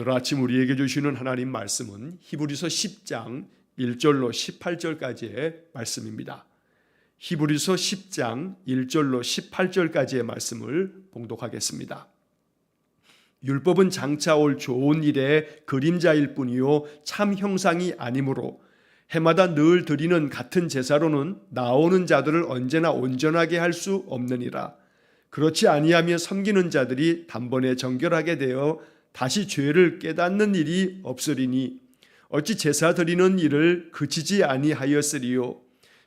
오늘 아침 우리에게 주시는 하나님 말씀은 히브리서 10장 1절로 18절까지의 말씀입니다. 히브리서 10장 1절로 18절까지의 말씀을 봉독하겠습니다. 율법은 장차 올 좋은 일의 그림자일 뿐이요 참 형상이 아니므로 해마다 늘 드리는 같은 제사로는 나오는 자들을 언제나 온전하게 할 수 없느니라. 그렇지 아니하며 섬기는 자들이 단번에 정결하게 되어 다시 죄를 깨닫는 일이 없으리니 어찌 제사 드리는 일을 그치지 아니하였으리요.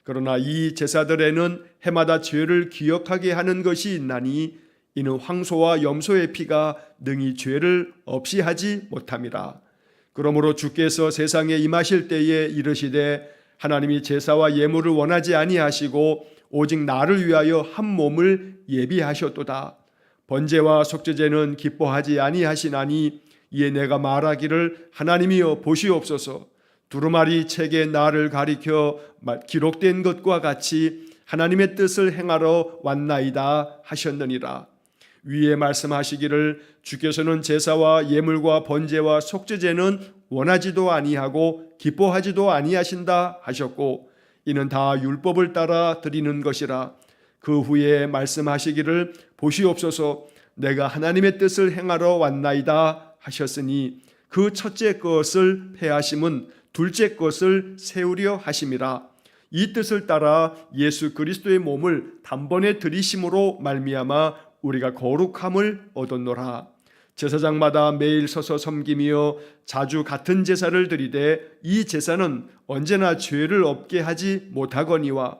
그러나 이 제사들에는 해마다 죄를 기억하게 하는 것이 있나니 이는 황소와 염소의 피가 능히 죄를 없이 하지 못함이라. 그러므로 주께서 세상에 임하실 때에 이르시되 하나님이 제사와 예물을 원하지 아니하시고 오직 나를 위하여 한 몸을 예비하셨도다. 번제와 속죄제는 기뻐하지 아니하시나니 이에 내가 말하기를 하나님이여 보시옵소서. 두루마리 책에 나를 가리켜 기록된 것과 같이 하나님의 뜻을 행하러 왔나이다 하셨느니라. 위에 말씀하시기를 주께서는 제사와 예물과 번제와 속죄제는 원하지도 아니하고 기뻐하지도 아니하신다 하셨고 이는 다 율법을 따라 드리는 것이라. 그 후에 말씀하시기를 보시옵소서 내가 하나님의 뜻을 행하러 왔나이다 하셨으니 그 첫째 것을 폐하심은 둘째 것을 세우려 하심이라. 이 뜻을 따라 예수 그리스도의 몸을 단번에 드리심으로 말미암아 우리가 거룩함을 얻었노라. 제사장마다 매일 서서 섬기며 자주 같은 제사를 드리되 이 제사는 언제나 죄를 없게 하지 못하거니와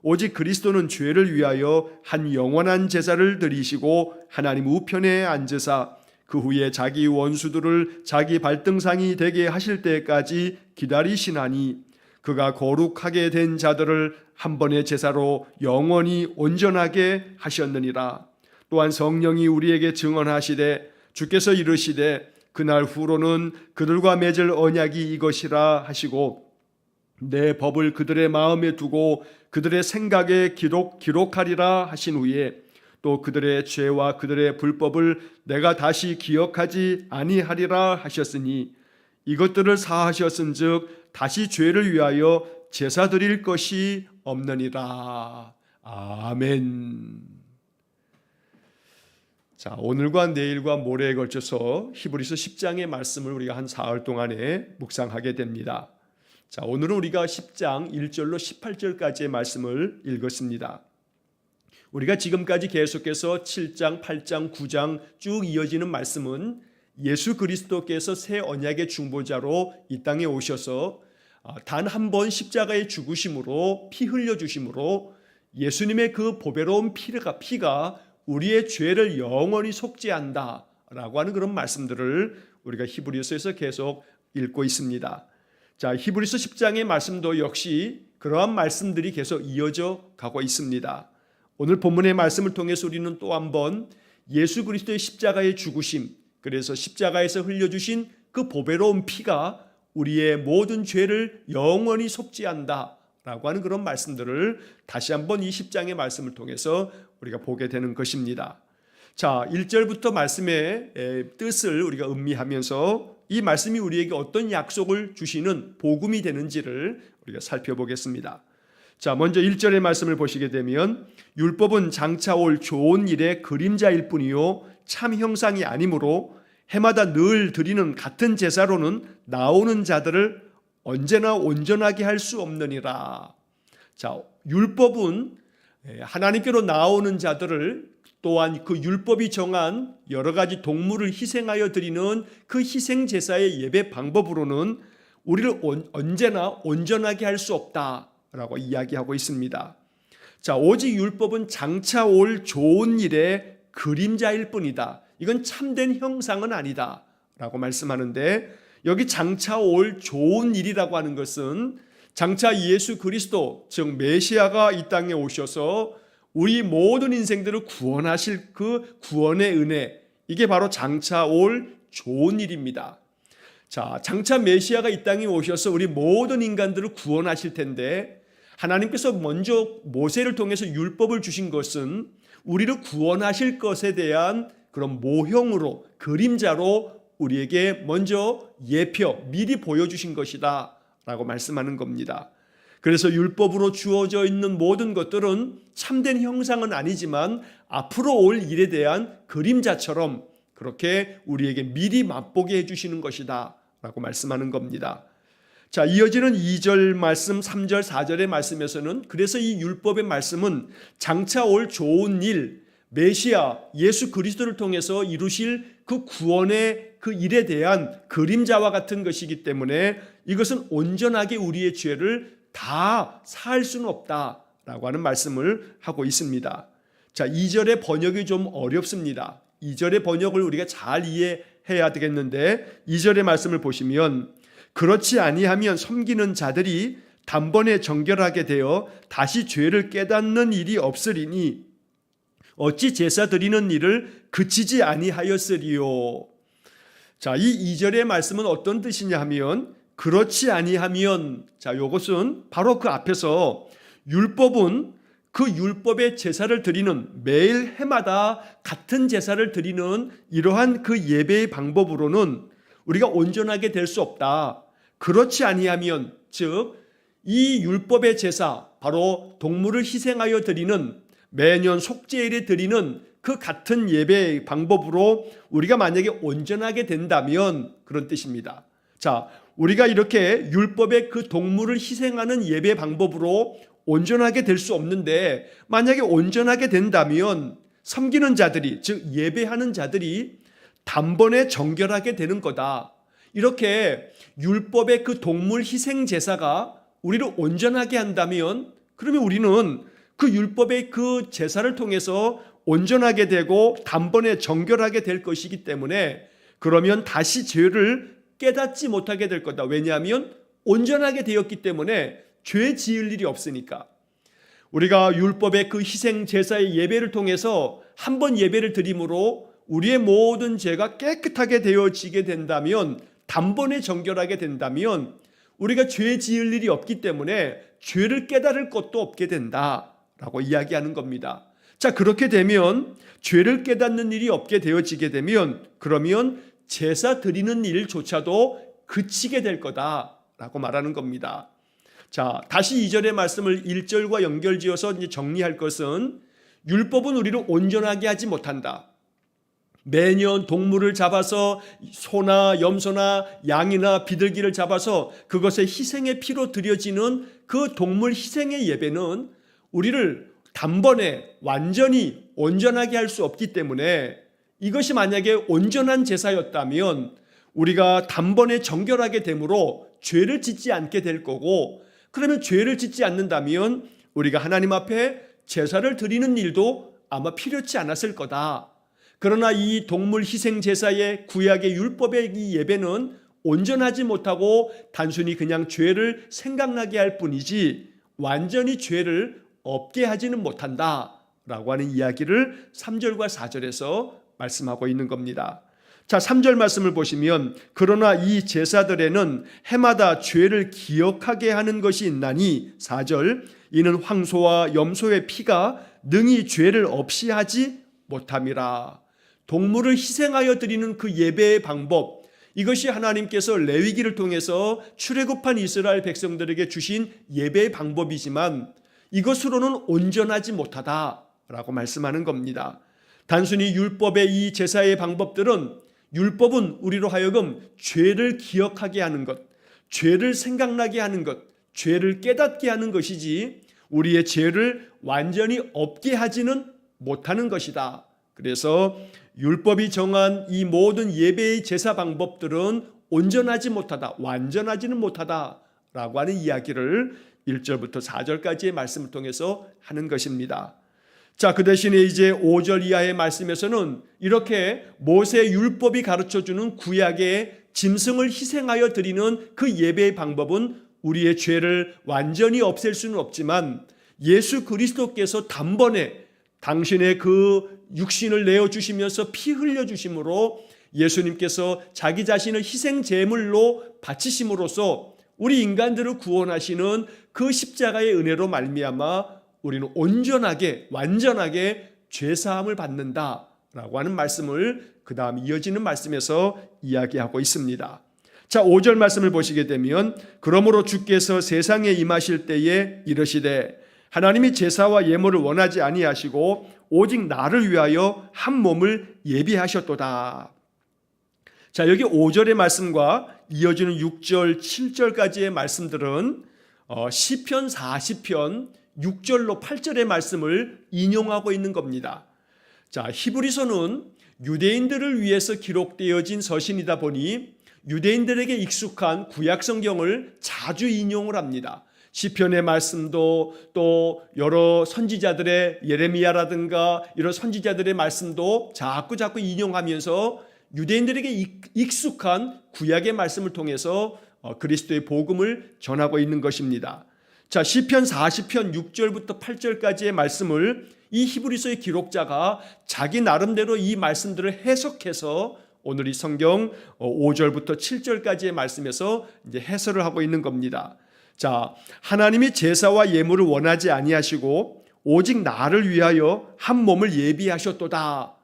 오직 그리스도는 죄를 위하여 한 영원한 제사를 드리시고 하나님 우편에 앉으사 그 후에 자기 원수들을 자기 발등상이 되게 하실 때까지 기다리시나니 그가 거룩하게 된 자들을 한 번의 제사로 영원히 온전하게 하셨느니라. 또한 성령이 우리에게 증언하시되 주께서 이르시되 그날 후로는 그들과 맺을 언약이 이것이라 하시고 내 법을 그들의 마음에 두고 그들의 생각에 기록하리라 하신 후에 또 그들의 죄와 그들의 불법을 내가 다시 기억하지 아니하리라 하셨으니 이것들을 사하셨은즉 다시 죄를 위하여 제사 드릴 것이 없느니라. 아멘. 자, 오늘과 내일과 모레에 걸쳐서 히브리서 10장의 말씀을 우리가 한 사흘 동안에 묵상하게 됩니다. 자, 오늘은 우리가 10장 1절로 18절까지의 말씀을 읽었습니다. 우리가 지금까지 계속해서 7장, 8장, 9장 쭉 이어지는 말씀은 예수 그리스도께서 새 언약의 중보자로 이 땅에 오셔서 단 한 번 십자가에 죽으심으로 피 흘려주심으로 예수님의 그 보배로운 피가 우리의 죄를 영원히 속죄한다 라고 하는 그런 말씀들을 우리가 히브리서에서 계속 읽고 있습니다. 자, 히브리서 10장의 말씀도 역시 그러한 말씀들이 계속 이어져 가고 있습니다. 오늘 본문의 말씀을 통해서 우리는 또 한번 예수 그리스도의 십자가의 죽으심, 그래서 십자가에서 흘려주신 그 보배로운 피가 우리의 모든 죄를 영원히 속죄한다 라고 하는 그런 말씀들을 다시 한번 이 10장의 말씀을 통해서 우리가 보게 되는 것입니다. 자, 1절부터 말씀의 뜻을 우리가 음미하면서 이 말씀이 우리에게 어떤 약속을 주시는 복음이 되는지를 우리가 살펴보겠습니다. 자, 먼저 1절의 말씀을 보시게 되면 율법은 장차 올 좋은 일의 그림자일 뿐이요 참 형상이 아니므로 해마다 늘 드리는 같은 제사로는 나오는 자들을 언제나 온전하게 할 수 없느니라. 자, 율법은 하나님께로 나오는 자들을 또한 그 율법이 정한 여러 가지 동물을 희생하여 드리는 그 희생 제사의 예배 방법으로는 우리를 언제나 온전하게 할 수 없다라고 이야기하고 있습니다. 자, 오직 율법은 장차 올 좋은 일의 그림자일 뿐이다. 이건 참된 형상은 아니다라고 말씀하는데 여기 장차 올 좋은 일이라고 하는 것은 장차 예수 그리스도 즉 메시아가 이 땅에 오셔서 우리 모든 인생들을 구원하실 그 구원의 은혜, 이게 바로 장차 올 좋은 일입니다. 자, 장차 메시아가 이 땅에 오셔서 우리 모든 인간들을 구원하실 텐데 하나님께서 먼저 모세를 통해서 율법을 주신 것은 우리를 구원하실 것에 대한 그런 모형으로 그림자로 우리에게 먼저 예표, 미리 보여주신 것이다 라고 말씀하는 겁니다. 그래서 율법으로 주어져 있는 모든 것들은 참된 형상은 아니지만 앞으로 올 일에 대한 그림자처럼 그렇게 우리에게 미리 맛보게 해주시는 것이다 라고 말씀하는 겁니다. 자, 이어지는 2절 말씀, 3절, 4절의 말씀에서는 그래서 이 율법의 말씀은 장차 올 좋은 일, 메시아 예수 그리스도를 통해서 이루실 그 구원의 그 일에 대한 그림자와 같은 것이기 때문에 이것은 온전하게 우리의 죄를 다 사할 수는 없다라고 하는 말씀을 하고 있습니다. 자, 2절의 번역이 좀 어렵습니다. 2절의 번역을 우리가 잘 이해해야 되겠는데 2절의 말씀을 보시면 그렇지 아니하면 섬기는 자들이 단번에 정결하게 되어 다시 죄를 깨닫는 일이 없으리니 어찌 제사 드리는 일을 그치지 아니하였으리요. 자, 이 2절의 말씀은 어떤 뜻이냐 하면 그렇지 아니하면, 자, 이것은 바로 그 앞에서 율법은 그 율법의 제사를 드리는 매일 해마다 같은 제사를 드리는 이러한 그 예배의 방법으로는 우리가 온전하게 될 수 없다. 그렇지 아니하면, 즉 이 율법의 제사, 바로 동물을 희생하여 드리는 매년 속죄일에 드리는 그 같은 예배의 방법으로 우리가 만약에 온전하게 된다면 그런 뜻입니다. 자, 우리가 이렇게 율법의 그 동물을 희생하는 예배 방법으로 온전하게 될 수 없는데 만약에 온전하게 된다면 섬기는 자들이, 즉 예배하는 자들이 단번에 정결하게 되는 거다. 이렇게 율법의 그 동물 희생 제사가 우리를 온전하게 한다면 그러면 우리는 그 율법의 그 제사를 통해서 온전하게 되고 단번에 정결하게 될 것이기 때문에 그러면 다시 죄를 깨닫지 못하게 될 거다. 왜냐하면 온전하게 되었기 때문에 죄 지을 일이 없으니까. 우리가 율법의 그 희생 제사의 예배를 통해서 한 번 예배를 드림으로 우리의 모든 죄가 깨끗하게 되어지게 된다면, 단번에 정결하게 된다면 우리가 죄 지을 일이 없기 때문에 죄를 깨달을 것도 없게 된다라고 이야기하는 겁니다. 자, 그렇게 되면 죄를 깨닫는 일이 없게 되어지게 되면 그러면 제사 드리는 일조차도 그치게 될 거다라고 말하는 겁니다. 자, 다시 2절의 말씀을 1절과 연결지어서 이제 정리할 것은 율법은 우리를 온전하게 하지 못한다. 매년 동물을 잡아서 소나 염소나 양이나 비둘기를 잡아서 그것의 희생의 피로 드려지는 그 동물 희생의 예배는 우리를 단번에 완전히 온전하게 할 수 없기 때문에 이것이 만약에 온전한 제사였다면 우리가 단번에 정결하게 되므로 죄를 짓지 않게 될 거고, 그러면 죄를 짓지 않는다면 우리가 하나님 앞에 제사를 드리는 일도 아마 필요치 않았을 거다. 그러나 이 동물 희생 제사의 구약의 율법의 이 예배는 온전하지 못하고 단순히 그냥 죄를 생각나게 할 뿐이지 완전히 죄를 없게 하지는 못한다라고 하는 이야기를 3절과 4절에서 말씀하고 있는 겁니다. 자, 3절 말씀을 보시면 그러나 이 제사들에는 해마다 죄를 기억하게 하는 것이 있나니 4절 이는 황소와 염소의 피가 능히 죄를 없이 하지 못함이라. 동물을 희생하여 드리는 그 예배의 방법, 이것이 하나님께서 레위기를 통해서 출애굽한 이스라엘 백성들에게 주신 예배의 방법이지만 이것으로는 온전하지 못하다라고 말씀하는 겁니다. 단순히 율법의 이 제사의 방법들은, 율법은 우리로 하여금 죄를 기억하게 하는 것, 죄를 생각나게 하는 것, 죄를 깨닫게 하는 것이지 우리의 죄를 완전히 없게 하지는 못하는 것이다. 그래서 율법이 정한 이 모든 예배의 제사 방법들은 온전하지 못하다, 완전하지는 못하다라고 하는 이야기를 1절부터 4절까지의 말씀을 통해서 하는 것입니다. 자, 그 대신에 이제 5절 이하의 말씀에서는 이렇게 모세 율법이 가르쳐주는 구약의 짐승을 희생하여 드리는 그 예배의 방법은 우리의 죄를 완전히 없앨 수는 없지만 예수 그리스도께서 단번에 당신의 그 육신을 내어주시면서 피 흘려주심으로 예수님께서 자기 자신을 희생 제물로 바치심으로써 우리 인간들을 구원하시는 그 십자가의 은혜로 말미암아 우리는 온전하게 완전하게 죄사함을 받는다라고 라고 하는 말씀을 그 다음 이어지는 말씀에서 이야기하고 있습니다. 자, 5절 말씀을 보시게 되면 그러므로 주께서 세상에 임하실 때에 이르시되 하나님이 제사와 예물을 원하지 아니하시고 오직 나를 위하여 한 몸을 예비하셨도다. 자, 여기 5절의 말씀과 이어지는 6절, 7절까지의 말씀들은 시편 40편 6절로 8절의 말씀을 인용하고 있는 겁니다. 자, 히브리서는 유대인들을 위해서 기록되어진 서신이다 보니 유대인들에게 익숙한 구약 성경을 자주 인용을 합니다. 시편의 말씀도 또 여러 선지자들의 예레미야라든가 이런 선지자들의 말씀도 자꾸 인용하면서 유대인들에게 익숙한 구약의 말씀을 통해서 그리스도의 복음을 전하고 있는 것입니다. 자, 시편 40편 6절부터 8절까지의 말씀을 이 히브리서의 기록자가 자기 나름대로 이 말씀들을 해석해서 오늘 이 성경 5절부터 7절까지의 말씀에서 이제 해설을 하고 있는 겁니다. 자, 하나님이 제사와 예물을 원하지 아니하시고 오직 나를 위하여 한 몸을 예비하셨도다.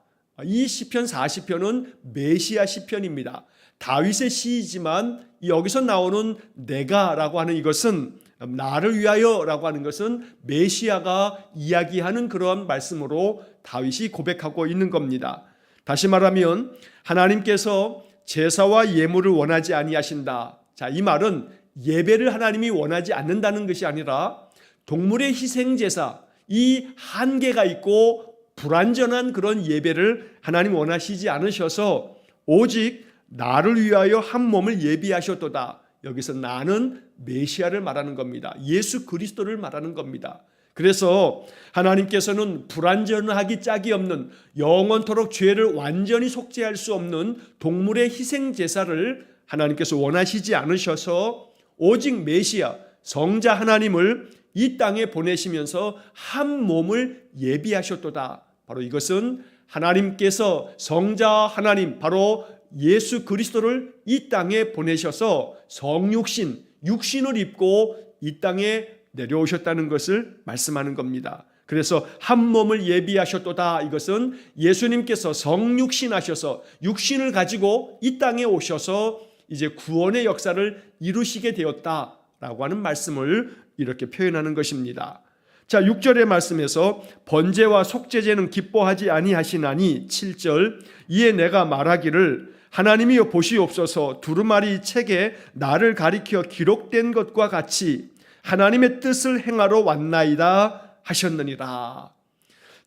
이 시편 40편은 메시아 시편입니다. 다윗의 시이지만 여기서 나오는 내가라고 하는 이것은 나를 위하여라고 하는 것은 메시아가 이야기하는 그런 말씀으로 다윗이 고백하고 있는 겁니다. 다시 말하면 하나님께서 제사와 예물을 원하지 아니하신다. 자, 이 말은 예배를 하나님이 원하지 않는다는 것이 아니라 동물의 희생 제사, 이 한계가 있고 불완전한 그런 예배를 하나님 원하시지 않으셔서 오직 나를 위하여 한 몸을 예비하셨도다. 여기서 나는 메시아를 말하는 겁니다. 예수 그리스도를 말하는 겁니다. 그래서 하나님께서는 불완전하기 짝이 없는 영원토록 죄를 완전히 속죄할 수 없는 동물의 희생 제사를 하나님께서 원하시지 않으셔서 오직 메시아 성자 하나님을 이 땅에 보내시면서 한 몸을 예비하셨도다. 바로 이것은 하나님께서 성자 하나님 바로 예수 그리스도를 이 땅에 보내셔서 성육신, 육신을 입고 이 땅에 내려오셨다는 것을 말씀하는 겁니다. 그래서 한 몸을 예비하셨도다. 이것은 예수님께서 성육신하셔서 육신을 가지고 이 땅에 오셔서 이제 구원의 역사를 이루시게 되었다라고 하는 말씀을 이렇게 표현하는 것입니다. 자, 6절의 말씀에서 번제와 속죄제는 기뻐하지 아니하시나니 7절 이에 내가 말하기를 하나님이여 보시옵소서 두루마리 책에 나를 가리켜 기록된 것과 같이 하나님의 뜻을 행하러 왔나이다 하셨느니라.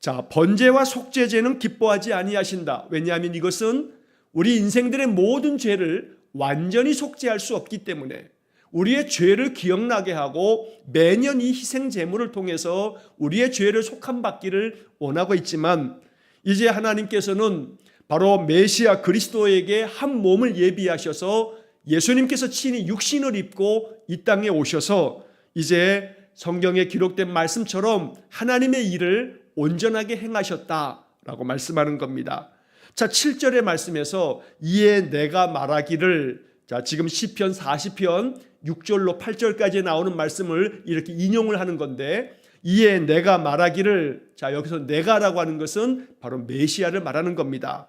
자, 번제와 속죄제는 기뻐하지 아니하신다. 왜냐하면 이것은 우리 인생들의 모든 죄를 완전히 속죄할 수 없기 때문에 우리의 죄를 기억나게 하고 매년 이 희생 제물을 통해서 우리의 죄를 속함받기를 원하고 있지만 이제 하나님께서는 바로 메시아 그리스도에게 한 몸을 예비하셔서 예수님께서 친히 육신을 입고 이 땅에 오셔서 이제 성경에 기록된 말씀처럼 하나님의 일을 온전하게 행하셨다라고 말씀하는 겁니다. 자, 7절의 말씀에서 이에 내가 말하기를 자, 지금 시편 40편 6절로 8절까지 나오는 말씀을 이렇게 인용을 하는 건데 이에 내가 말하기를 자, 여기서 내가라고 하는 것은 바로 메시아를 말하는 겁니다.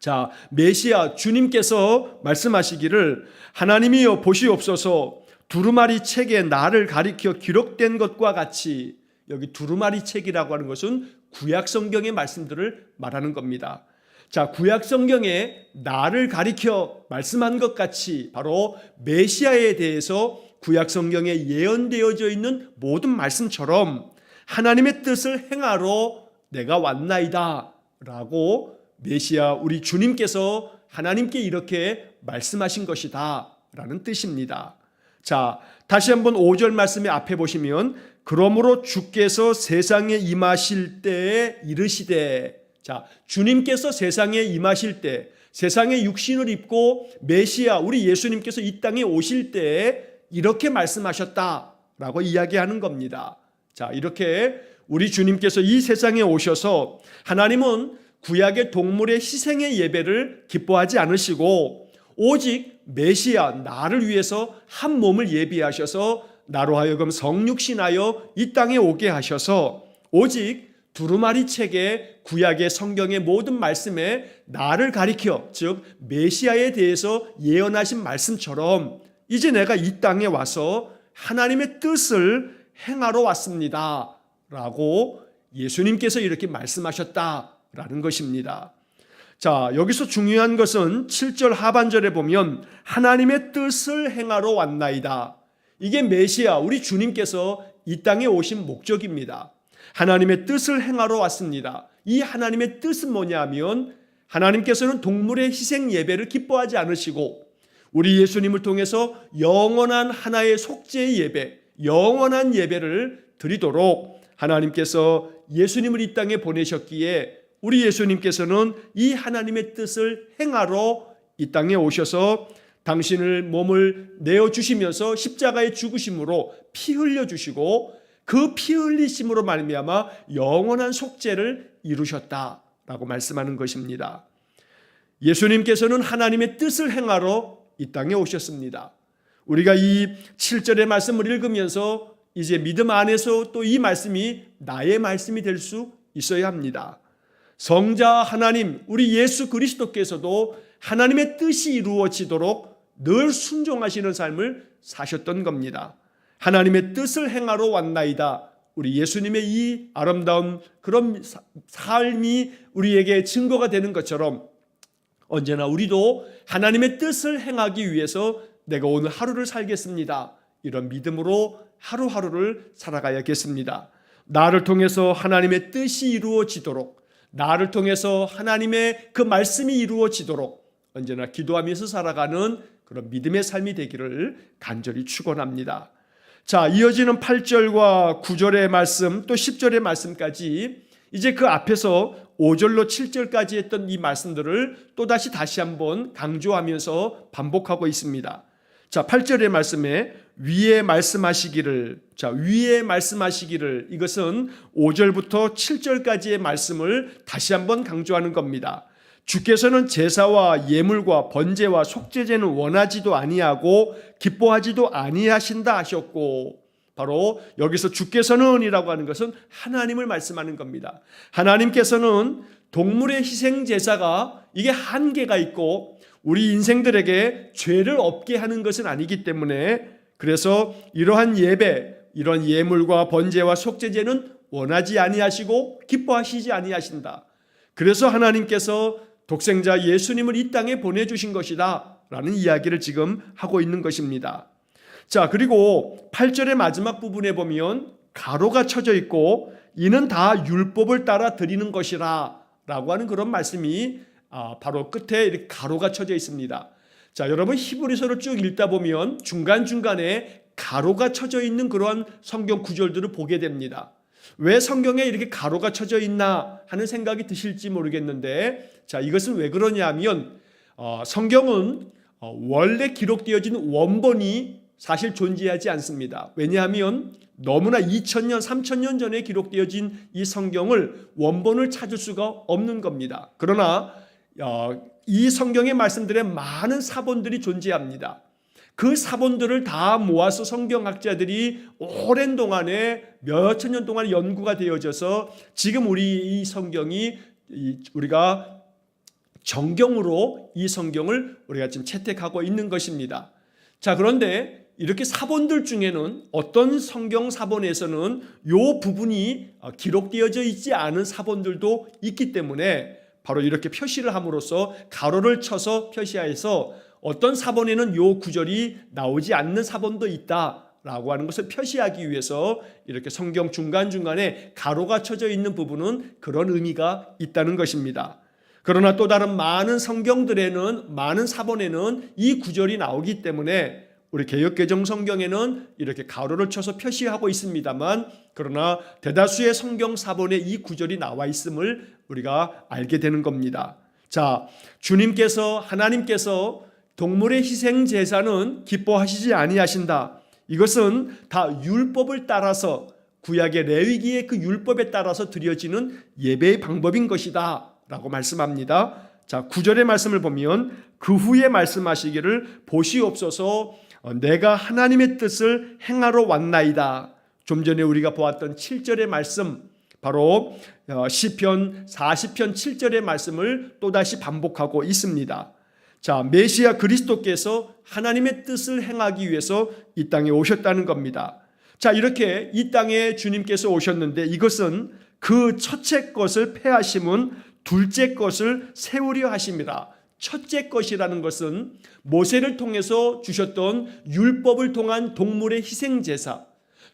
자, 메시아 주님께서 말씀하시기를 하나님이여 보시옵소서 두루마리 책에 나를 가리켜 기록된 것과 같이 여기 두루마리 책이라고 하는 것은 구약 성경의 말씀들을 말하는 겁니다. 자, 구약 성경에 나를 가리켜 말씀한 것 같이 바로 메시아에 대해서 구약 성경에 예언되어져 있는 모든 말씀처럼 하나님의 뜻을 행하러 내가 왔나이다 라고 메시아 우리 주님께서 하나님께 이렇게 말씀하신 것이다 라는 뜻입니다. 자, 다시 한번 5절 말씀의 앞에 보시면 그러므로 주께서 세상에 임하실 때에 이르시되 자, 주님께서 세상에 임하실 때 세상에 육신을 입고 메시아 우리 예수님께서 이 땅에 오실 때에 이렇게 말씀하셨다라고 이야기하는 겁니다. 자, 이렇게 우리 주님께서 이 세상에 오셔서 하나님은 구약의 동물의 희생의 예배를 기뻐하지 않으시고 오직 메시아 나를 위해서 한 몸을 예비하셔서 나로 하여금 성육신하여 이 땅에 오게 하셔서 오직 두루마리 책의 구약의 성경의 모든 말씀에 나를 가리켜, 즉 메시아에 대해서 예언하신 말씀처럼 이제 내가 이 땅에 와서 하나님의 뜻을 행하러 왔습니다 라고 예수님께서 이렇게 말씀하셨다라는 것입니다. 자, 여기서 중요한 것은 7절 하반절에 보면 하나님의 뜻을 행하러 왔나이다. 이게 메시아, 우리 주님께서 이 땅에 오신 목적입니다. 하나님의 뜻을 행하러 왔습니다. 이 하나님의 뜻은 뭐냐면 하나님께서는 동물의 희생 예배를 기뻐하지 않으시고 우리 예수님을 통해서 영원한 하나의 속죄의 예배, 영원한 예배를 드리도록 하나님께서 예수님을 이 땅에 보내셨기에 우리 예수님께서는 이 하나님의 뜻을 행하러 이 땅에 오셔서 당신을 몸을 내어주시면서 십자가에 죽으심으로 피 흘려주시고 그 피 흘리심으로 말미암아 영원한 속죄를 이루셨다라고 말씀하는 것입니다. 예수님께서는 하나님의 뜻을 행하러 이 땅에 오셨습니다. 우리가 이 7절의 말씀을 읽으면서 이제 믿음 안에서 또 이 말씀이 나의 말씀이 될 수 있어야 합니다. 성자 하나님, 우리 예수 그리스도께서도 하나님의 뜻이 이루어지도록 늘 순종하시는 삶을 사셨던 겁니다. 하나님의 뜻을 행하러 왔나이다. 우리 예수님의 이 아름다운 그런 삶이 우리에게 증거가 되는 것처럼 언제나 우리도 하나님의 뜻을 행하기 위해서 내가 오늘 하루를 살겠습니다. 이런 믿음으로 하루하루를 살아가야겠습니다. 나를 통해서 하나님의 뜻이 이루어지도록, 나를 통해서 하나님의 그 말씀이 이루어지도록 언제나 기도하면서 살아가는 그런 믿음의 삶이 되기를 간절히 축원합니다. 자, 이어지는 8절과 9절의 말씀 또 10절의 말씀까지 이제 그 앞에서 5절로 7절까지 했던 이 말씀들을 또다시 다시 한번 강조하면서 반복하고 있습니다. 자, 8절의 말씀에 위에 말씀하시기를, 자, 위에 말씀하시기를, 이것은 5절부터 7절까지의 말씀을 다시 한번 강조하는 겁니다. 주께서는 제사와 예물과 번제와 속죄제는 원하지도 아니하고 기뻐하지도 아니하신다 하셨고, 바로 여기서 주께서는 이라고 하는 것은 하나님을 말씀하는 겁니다. 하나님께서는 동물의 희생 제사가 이게 한계가 있고 우리 인생들에게 죄를 없게 하는 것은 아니기 때문에, 그래서 이러한 예배, 이런 예물과 번제와 속죄제는 원하지 아니하시고 기뻐하시지 아니하신다. 그래서 하나님께서 독생자 예수님을 이 땅에 보내주신 것이다 라는 이야기를 지금 하고 있는 것입니다. 자, 그리고 8절의 마지막 부분에 보면 가로가 쳐져 있고 이는 다 율법을 따라 드리는 것이라 라고 하는 그런 말씀이 바로 끝에 이렇게 가로가 쳐져 있습니다. 자, 여러분 히브리서를 쭉 읽다 보면 중간중간에 가로가 쳐져 있는 그러한 성경 구절들을 보게 됩니다. 왜 성경에 이렇게 가로가 쳐져 있나 하는 생각이 드실지 모르겠는데, 자, 이것은 왜 그러냐 하면 성경은 원래 기록되어진 원본이 사실 존재하지 않습니다. 왜냐하면 너무나 2000년, 3000년 전에 기록되어진 이 성경을 원본을 찾을 수가 없는 겁니다. 그러나 이 성경의 말씀들에 많은 사본들이 존재합니다. 그 사본들을 다 모아서 성경학자들이 오랜 동안에 몇천 년 동안 연구가 되어져서 지금 우리 이 성경이 우리가 정경으로 이 성경을 우리가 지금 채택하고 있는 것입니다. 자, 그런데 이렇게 사본들 중에는 어떤 성경 사본에서는 이 부분이 기록되어져 있지 않은 사본들도 있기 때문에 바로 이렇게 표시를 함으로써 가로를 쳐서 표시하여서 어떤 사본에는 이 구절이 나오지 않는 사본도 있다라고 하는 것을 표시하기 위해서 이렇게 성경 중간중간에 가로가 쳐져 있는 부분은 그런 의미가 있다는 것입니다. 그러나 또 다른 많은 성경들에는, 많은 사본에는 이 구절이 나오기 때문에 우리 개역개정 성경에는 이렇게 가로를 쳐서 표시하고 있습니다만, 그러나 대다수의 성경 사본에 이 구절이 나와 있음을 우리가 알게 되는 겁니다. 자, 주님께서, 하나님께서 동물의 희생 제사는 기뻐하시지 아니하신다. 이것은 다 율법을 따라서, 구약의 레위기의 그 율법에 따라서 드려지는 예배의 방법인 것이다 라고 말씀합니다. 자, 9절의 말씀을 보면 그 후에 말씀하시기를 보시옵소서 내가 하나님의 뜻을 행하러 왔나이다. 좀 전에 우리가 보았던 7절의 말씀, 바로 시편 40편 7절의 말씀을 또다시 반복하고 있습니다. 자, 메시아 그리스도께서 하나님의 뜻을 행하기 위해서 이 땅에 오셨다는 겁니다. 자, 이렇게 이 땅에 주님께서 오셨는데 이것은 그 첫째 것을 패하심은 둘째 것을 세우려 하심이라. 첫째 것이라는 것은 모세를 통해서 주셨던 율법을 통한 동물의 희생제사,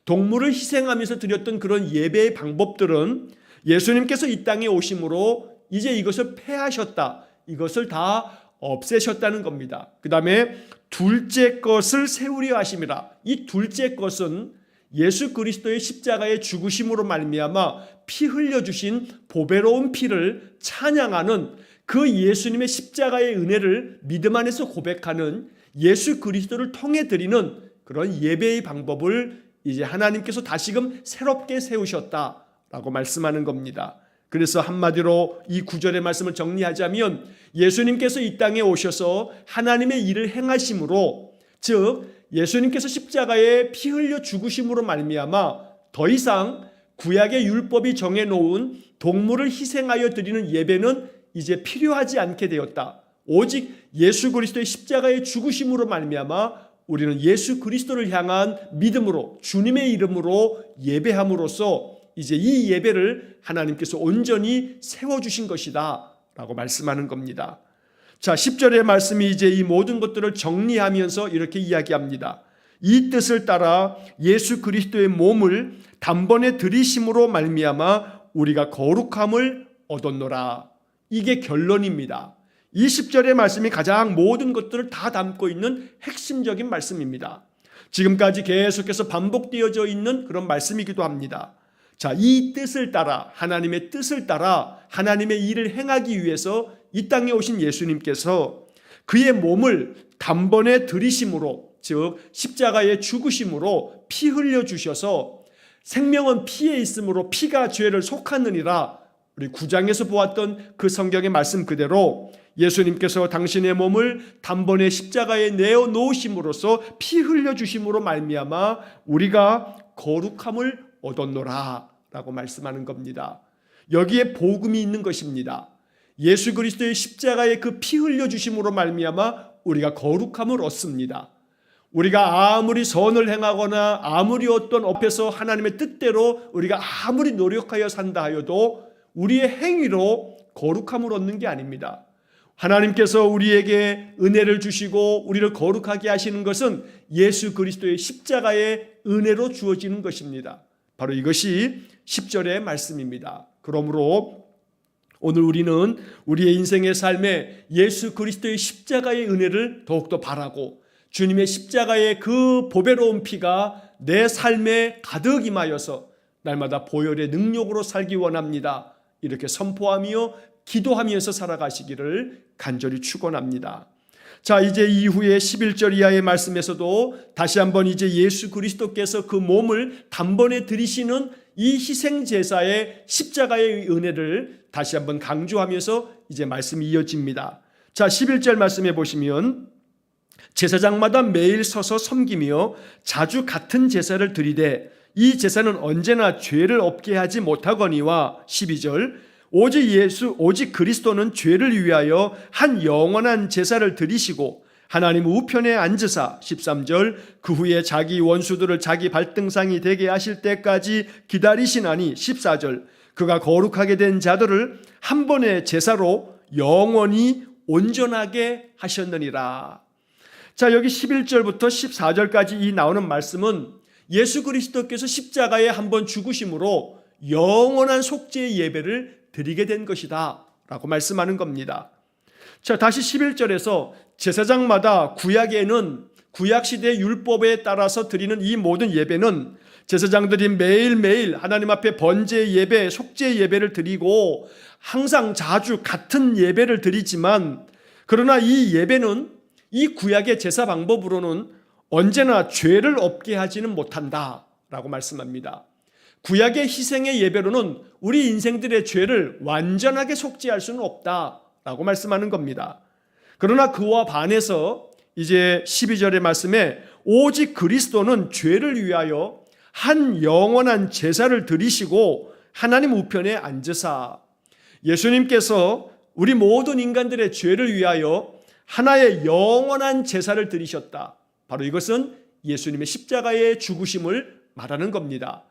동물을 희생하면서 드렸던 그런 예배의 방법들은 예수님께서 이 땅에 오심으로 이제 이것을 폐하셨다. 이것을 다 없애셨다는 겁니다. 그 다음에 둘째 것을 세우려 하심이라. 이 둘째 것은 예수 그리스도의 십자가의 죽으심으로 말미암아 피 흘려주신 보배로운 피를 찬양하는 그 예수님의 십자가의 은혜를 믿음 안에서 고백하는 예수 그리스도를 통해 드리는 그런 예배의 방법을 이제 하나님께서 다시금 새롭게 세우셨다라고 말씀하는 겁니다. 그래서 한마디로 이 구절의 말씀을 정리하자면 예수님께서 이 땅에 오셔서 하나님의 일을 행하심으로, 즉 예수님께서 십자가에 피 흘려 죽으심으로 말미암아 더 이상 구약의 율법이 정해놓은 동물을 희생하여 드리는 예배는 이제 필요하지 않게 되었다. 오직 예수 그리스도의 십자가의 죽으심으로 말미암아 우리는 예수 그리스도를 향한 믿음으로 주님의 이름으로 예배함으로써 이제 이 예배를 하나님께서 온전히 세워주신 것이다 라고 말씀하는 겁니다. 자, 10절의 말씀이 이제 이 모든 것들을 정리하면서 이렇게 이야기합니다. 이 뜻을 따라 예수 그리스도의 몸을 단번에 들이심으로 말미암아 우리가 거룩함을 얻었노라. 이게 결론입니다. 이 10절의 말씀이 가장 모든 것들을 다 담고 있는 핵심적인 말씀입니다. 지금까지 계속해서 반복되어져 있는 그런 말씀이기도 합니다. 자, 이 뜻을 따라, 하나님의 뜻을 따라 하나님의 일을 행하기 위해서 이 땅에 오신 예수님께서 그의 몸을 단번에 들이심으로, 즉 십자가의 죽으심으로 피 흘려주셔서 생명은 피에 있으므로 피가 죄를 속하느니라. 우리 9장에서 보았던 그 성경의 말씀 그대로 예수님께서 당신의 몸을 단번에 십자가에 내어 놓으심으로써 피 흘려주심으로 말미암아 우리가 거룩함을 얻었노라 라고 말씀하는 겁니다. 여기에 복음이 있는 것입니다. 예수 그리스도의 십자가의 그 피 흘려주심으로 말미암아 우리가 거룩함을 얻습니다. 우리가 아무리 선을 행하거나 아무리 어떤 앞에서 하나님의 뜻대로 우리가 아무리 노력하여 산다 하여도 우리의 행위로 거룩함을 얻는 게 아닙니다. 하나님께서 우리에게 은혜를 주시고 우리를 거룩하게 하시는 것은 예수 그리스도의 십자가의 은혜로 주어지는 것입니다. 바로 이것이 10절의 말씀입니다. 그러므로 오늘 우리는 우리의 인생의 삶에 예수 그리스도의 십자가의 은혜를 더욱더 바라고 주님의 십자가의 그 보배로운 피가 내 삶에 가득 임하여서 날마다 보혈의 능력으로 살기 원합니다. 이렇게 선포하며 기도하면서 살아가시기를 간절히 축원합니다. 자, 이제 이후에 11절 이하의 말씀에서도 다시 한번 이제 예수 그리스도께서 그 몸을 단번에 들이시는 이 희생제사의 십자가의 은혜를 다시 한번 강조하면서 이제 말씀이 이어집니다. 자, 11절 말씀해 보시면 제사장마다 매일 서서 섬기며 자주 같은 제사를 드리되 이 제사는 언제나 죄를 없게 하지 못하거니와 12절 오직 그리스도는 죄를 위하여 한 영원한 제사를 드리시고 하나님 우편에 앉으사 13절 그 후에 자기 원수들을 자기 발등상이 되게 하실 때까지 기다리시나니 14절 그가 거룩하게 된 자들을 한 번의 제사로 영원히 온전하게 하셨느니라. 자, 여기 11절부터 14절까지 이 나오는 말씀은 예수 그리스도께서 십자가에 한번 죽으심으로 영원한 속죄의 예배를 드리게 된 것이다 라고 말씀하는 겁니다. 자, 다시 11절에서 제사장마다 구약에는 구약시대 율법에 따라서 드리는 이 모든 예배는 제사장들이 매일매일 하나님 앞에 번제 예배, 속죄 예배를 드리고 항상 자주 같은 예배를 드리지만 그러나 이 예배는 이 구약의 제사 방법으로는 언제나 죄를 없게 하지는 못한다 라고 말씀합니다. 구약의 희생의 예배로는 우리 인생들의 죄를 완전하게 속죄할 수는 없다라고 말씀하는 겁니다. 그러나 그와 반해서 이제 12절의 말씀에 오직 그리스도는 죄를 위하여 한 영원한 제사를 드리시고 하나님 우편에 앉으사 예수님께서 우리 모든 인간들의 죄를 위하여 하나의 영원한 제사를 드리셨다. 바로 이것은 예수님의 십자가의 죽으심을 말하는 겁니다.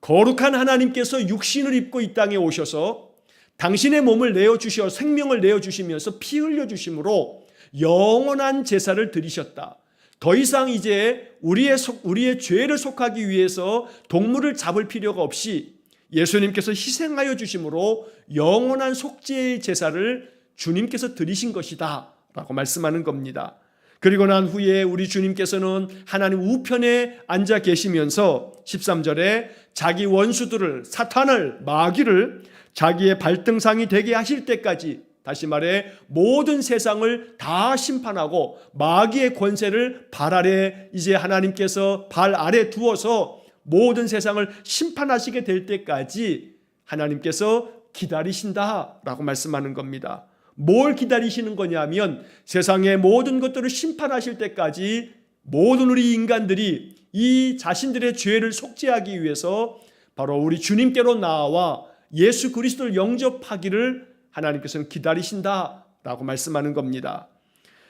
거룩한 하나님께서 육신을 입고 이 땅에 오셔서 당신의 몸을 내어주셔 생명을 내어주시면서 피 흘려주심으로 영원한 제사를 드리셨다. 더 이상 이제 우리의 죄를 속하기 위해서 동물을 잡을 필요가 없이 예수님께서 희생하여 주심으로 영원한 속죄의 제사를 주님께서 드리신 것이다 라고 말씀하는 겁니다. 그리고 난 후에 우리 주님께서는 하나님 우편에 앉아 계시면서 13절에 자기 원수들을 사탄을 마귀를 자기의 발등상이 되게 하실 때까지, 다시 말해 모든 세상을 다 심판하고 마귀의 권세를 발 아래 이제 하나님께서 발 아래 두어서 모든 세상을 심판하시게 될 때까지 하나님께서 기다리신다라고 말씀하는 겁니다. 뭘 기다리시는 거냐면 세상의 모든 것들을 심판하실 때까지 모든 우리 인간들이 이 자신들의 죄를 속죄하기 위해서 바로 우리 주님께로 나와 예수 그리스도를 영접하기를 하나님께서는 기다리신다라고 말씀하는 겁니다.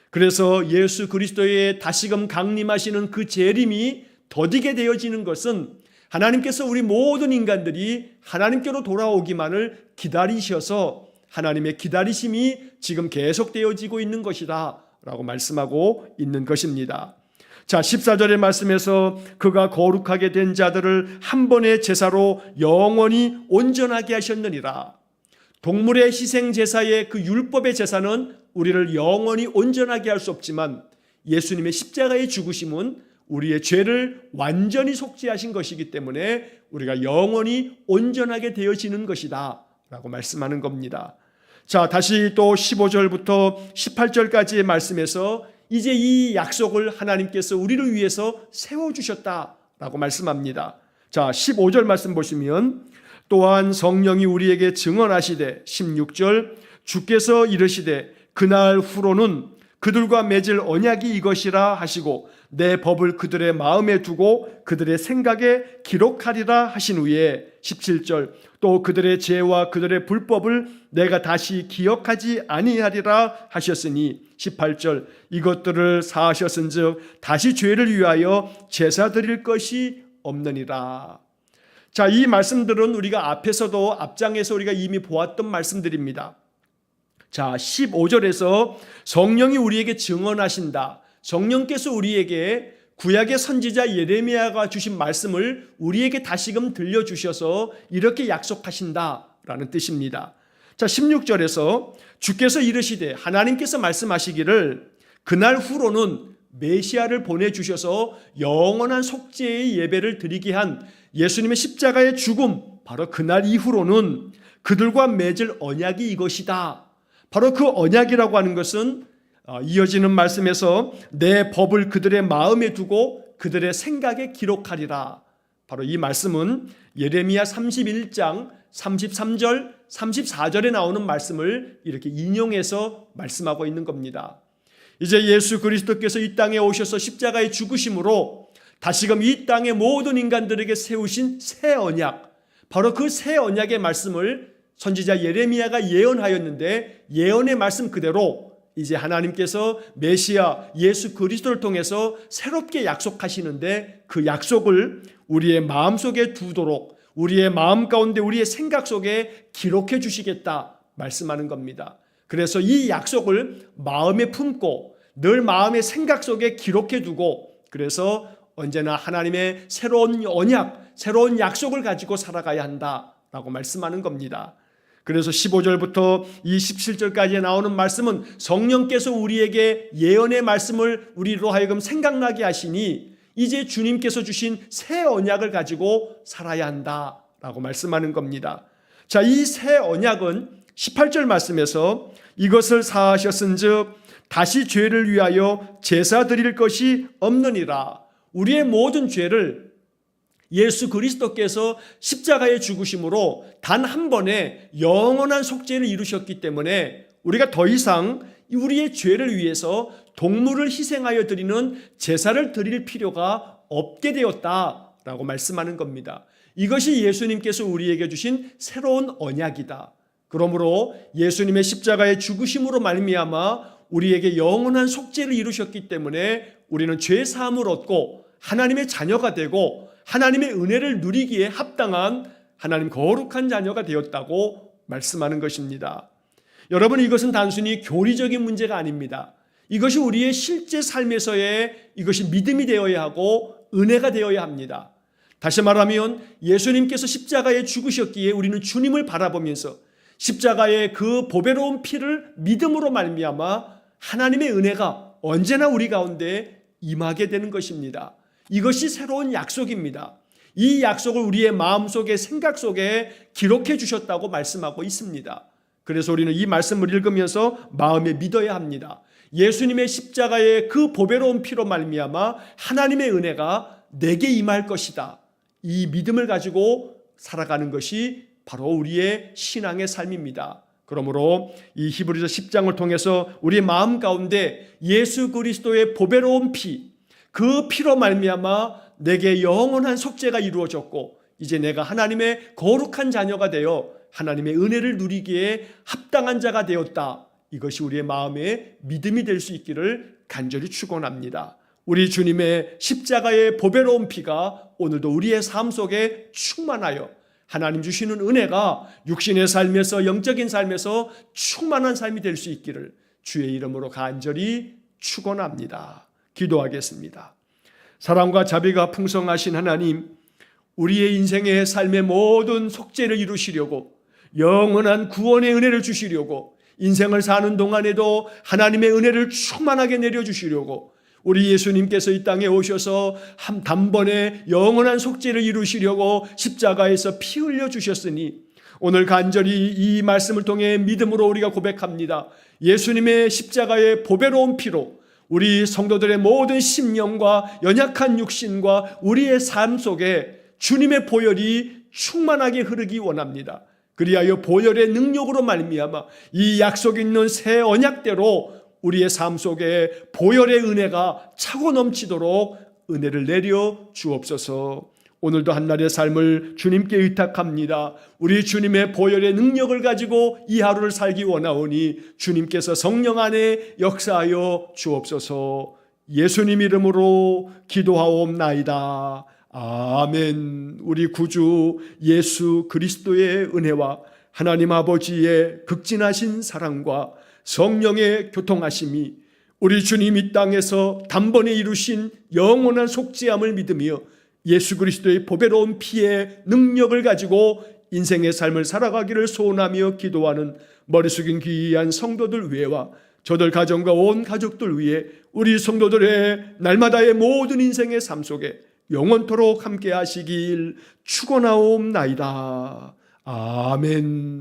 그래서 예수 그리스도의 다시금 강림하시는 그 재림이 더디게 되어지는 것은 하나님께서 우리 모든 인간들이 하나님께로 돌아오기만을 기다리셔서 하나님의 기다리심이 지금 계속되어지고 있는 것이다 라고 말씀하고 있는 것입니다. 자, 14절의 말씀에서 그가 거룩하게 된 자들을 한 번의 제사로 영원히 온전하게 하셨느니라. 동물의 희생 제사의 그 율법의 제사는 우리를 영원히 온전하게 할 수 없지만 예수님의 십자가의 죽으심은 우리의 죄를 완전히 속죄하신 것이기 때문에 우리가 영원히 온전하게 되어지는 것이다 라고 말씀하는 겁니다. 자, 다시 또 15절부터 18절까지의 말씀에서 이제 이 약속을 하나님께서 우리를 위해서 세워주셨다라고 말씀합니다. 자, 15절 말씀 보시면 또한 성령이 우리에게 증언하시되 16절 주께서 이르시되 그날 후로는 그들과 맺을 언약이 이것이라 하시고 내 법을 그들의 마음에 두고 그들의 생각에 기록하리라 하신 후에 17절 또 그들의 죄와 그들의 불법을 내가 다시 기억하지 아니하리라 하셨으니 18절 이것들을 사하셨은즉 다시 죄를 위하여 제사 드릴 것이 없느니라. 자, 이 말씀들은 우리가 앞에서도 앞장에서 우리가 이미 보았던 말씀들입니다. 자, 15절에서 성령이 우리에게 증언하신다. 성령께서 우리에게 구약의 선지자 예레미야가 주신 말씀을 우리에게 다시금 들려주셔서 이렇게 약속하신다라는 뜻입니다. 자, 16절에서 주께서 이르시되 하나님께서 말씀하시기를 그날 후로는 메시아를 보내주셔서 영원한 속죄의 예배를 드리게 한 예수님의 십자가의 죽음, 바로 그날 이후로는 그들과 맺을 언약이 이것이다. 바로 그 언약이라고 하는 것은 이어지는 말씀에서 내 법을 그들의 마음에 두고 그들의 생각에 기록하리라. 바로 이 말씀은 예레미야 31장 33절 34절에 나오는 말씀을 이렇게 인용해서 말씀하고 있는 겁니다. 이제 예수 그리스도께서 이 땅에 오셔서 십자가의 죽으심으로 다시금 이 땅의 모든 인간들에게 세우신 새 언약, 바로 그 새 언약의 말씀을 선지자 예레미야가 예언하였는데 예언의 말씀 그대로 이제 하나님께서 메시아 예수 그리스도를 통해서 새롭게 약속하시는데 그 약속을 우리의 마음속에 두도록 우리의 마음 가운데 우리의 생각 속에 기록해 주시겠다 말씀하는 겁니다. 그래서 이 약속을 마음에 품고 늘 마음의 생각 속에 기록해 두고 그래서 언제나 하나님의 새로운 언약, 새로운 약속을 가지고 살아가야 한다라고 말씀하는 겁니다. 그래서 15절부터 이 17절까지 나오는 말씀은 성령께서 우리에게 예언의 말씀을 우리로 하여금 생각나게 하시니 이제 주님께서 주신 새 언약을 가지고 살아야 한다라고 말씀하는 겁니다. 자, 이 새 언약은 18절 말씀에서 이것을 사하셨은즉 다시 죄를 위하여 제사 드릴 것이 없느니라. 우리의 모든 죄를 예수 그리스도께서 십자가에 죽으심으로 단 한 번에 영원한 속죄를 이루셨기 때문에 우리가 더 이상 우리의 죄를 위해서 동물을 희생하여 드리는 제사를 드릴 필요가 없게 되었다라고 말씀하는 겁니다. 이것이 예수님께서 우리에게 주신 새로운 언약이다. 그러므로 예수님의 십자가의 죽으심으로 말미암아 우리에게 영원한 속죄를 이루셨기 때문에 우리는 죄 사함을 얻고 하나님의 자녀가 되고 하나님의 은혜를 누리기에 합당한 하나님 거룩한 자녀가 되었다고 말씀하는 것입니다. 여러분, 이것은 단순히 교리적인 문제가 아닙니다. 이것이 우리의 실제 삶에서의 이것이 믿음이 되어야 하고 은혜가 되어야 합니다. 다시 말하면 예수님께서 십자가에 죽으셨기에 우리는 주님을 바라보면서 십자가의 그 보배로운 피를 믿음으로 말미암아 하나님의 은혜가 언제나 우리 가운데 임하게 되는 것입니다. 이것이 새로운 약속입니다. 이 약속을 우리의 마음속에 생각 속에 기록해 주셨다고 말씀하고 있습니다. 그래서 우리는 이 말씀을 읽으면서 마음에 믿어야 합니다. 예수님의 십자가의 그 보배로운 피로 말미암아 하나님의 은혜가 내게 임할 것이다. 이 믿음을 가지고 살아가는 것이 바로 우리의 신앙의 삶입니다. 그러므로 이 히브리서 10장을 통해서 우리의 마음 가운데 예수 그리스도의 보배로운 피, 그 피로 말미암아 내게 영원한 속죄가 이루어졌고 이제 내가 하나님의 거룩한 자녀가 되어 하나님의 은혜를 누리기에 합당한 자가 되었다. 이것이 우리의 마음의 믿음이 될 수 있기를 간절히 축원합니다. 우리 주님의 십자가의 보배로운 피가 오늘도 우리의 삶 속에 충만하여 하나님 주시는 은혜가 육신의 삶에서 영적인 삶에서 충만한 삶이 될 수 있기를 주의 이름으로 간절히 축원합니다. 기도하겠습니다. 사랑과 자비가 풍성하신 하나님, 우리의 인생의 삶의 모든 속죄를 이루시려고 영원한 구원의 은혜를 주시려고 인생을 사는 동안에도 하나님의 은혜를 충만하게 내려주시려고 우리 예수님께서 이 땅에 오셔서 한 단번에 영원한 속죄를 이루시려고 십자가에서 피 흘려 주셨으니 오늘 간절히 이 말씀을 통해 믿음으로 우리가 고백합니다. 예수님의 십자가의 보배로운 피로 우리 성도들의 모든 심령과 연약한 육신과 우리의 삶 속에 주님의 보혈이 충만하게 흐르기 원합니다. 그리하여 보혈의 능력으로 말미암아 이 약속 있는 새 언약대로 우리의 삶 속에 보혈의 은혜가 차고 넘치도록 은혜를 내려 주옵소서. 오늘도 한날의 삶을 주님께 의탁합니다. 우리 주님의 보혈의 능력을 가지고 이 하루를 살기 원하오니 주님께서 성령 안에 역사하여 주옵소서. 예수님 이름으로 기도하옵나이다. 아멘. 우리 구주 예수 그리스도의 은혜와 하나님 아버지의 극진하신 사랑과 성령의 교통하심이 우리 주님 이 땅에서 단번에 이루신 영원한 속죄함을 믿으며 예수 그리스도의 보배로운 피의 능력을 가지고 인생의 삶을 살아가기를 소원하며 기도하는 머리 숙인 귀한 성도들 위에와 저들 가정과 온 가족들 위해 우리 성도들의 날마다의 모든 인생의 삶 속에 영원토록 함께 하시길 축원하옵나이다. 아멘.